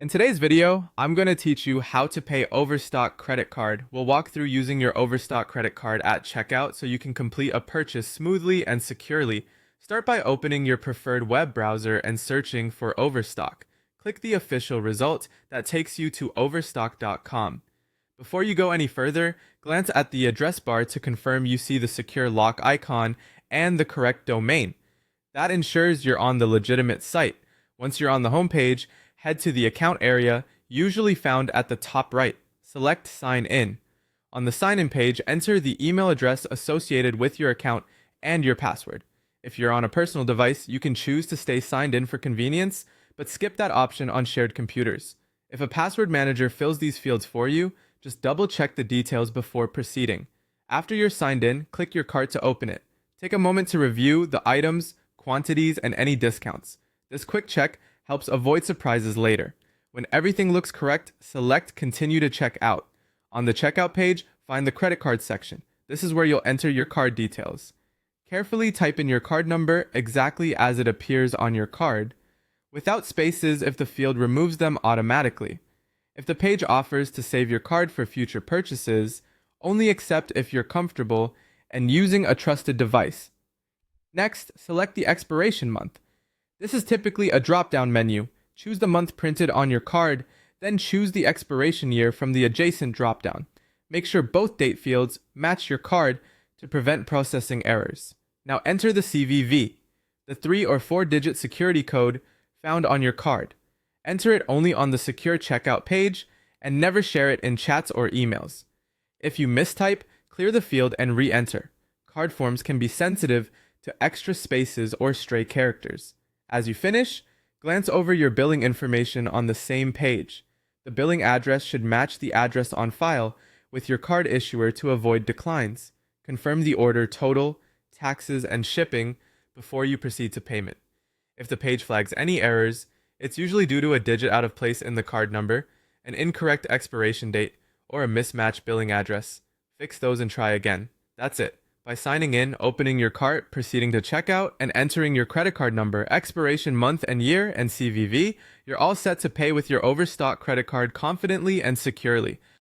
In today's video, I'm going to teach you how to pay Overstock credit card. We'll walk through using your Overstock credit card at checkout so you can complete a purchase smoothly and securely. Start by opening your preferred web browser and searching for Overstock. Click the official result that takes you to overstock.com. Before you go any further, glance at the address bar to confirm you see the secure lock icon and the correct domain. That ensures you're on the legitimate site. Once you're on the homepage, head to the account area, usually found at the top right. Select Sign In. On the Sign In page, enter the email address associated with your account and your password. If you're on a personal device, you can choose to stay signed in for convenience, but skip that option on shared computers. If a password manager fills these fields for you, just double check the details before proceeding. After you're signed in, click your cart to open it. Take a moment to review the items, quantities, and any discounts. This quick check helps avoid surprises later. When everything looks correct, select Continue to check out. On the checkout page, find the credit card section. This is where you'll enter your card details. Carefully type in your card number exactly as it appears on your card, without spaces if the field removes them automatically. If the page offers to save your card for future purchases, only accept if you're comfortable and using a trusted device. Next, select the expiration month. This is typically a drop-down menu. Choose the month printed on your card, then choose the expiration year from the adjacent drop-down. Make sure both date fields match your card to prevent processing errors. Now enter the CVV, the 3 or 4-digit security code found on your card. Enter it only on the secure checkout page and never share it in chats or emails. If you mistype, clear the field and re-enter. Card forms can be sensitive to extra spaces or stray characters. As you finish, glance over your billing information on the same page. The billing address should match the address on file with your card issuer to avoid declines. Confirm the order total, taxes, and shipping before you proceed to payment. If the page flags any errors, it's usually due to a digit out of place in the card number, an incorrect expiration date, or a mismatched billing address. Fix those and try again. That's it. By signing in, opening your cart, proceeding to checkout, and entering your credit card number, expiration month and year, and CVV, you're all set to pay with your Overstock credit card confidently and securely.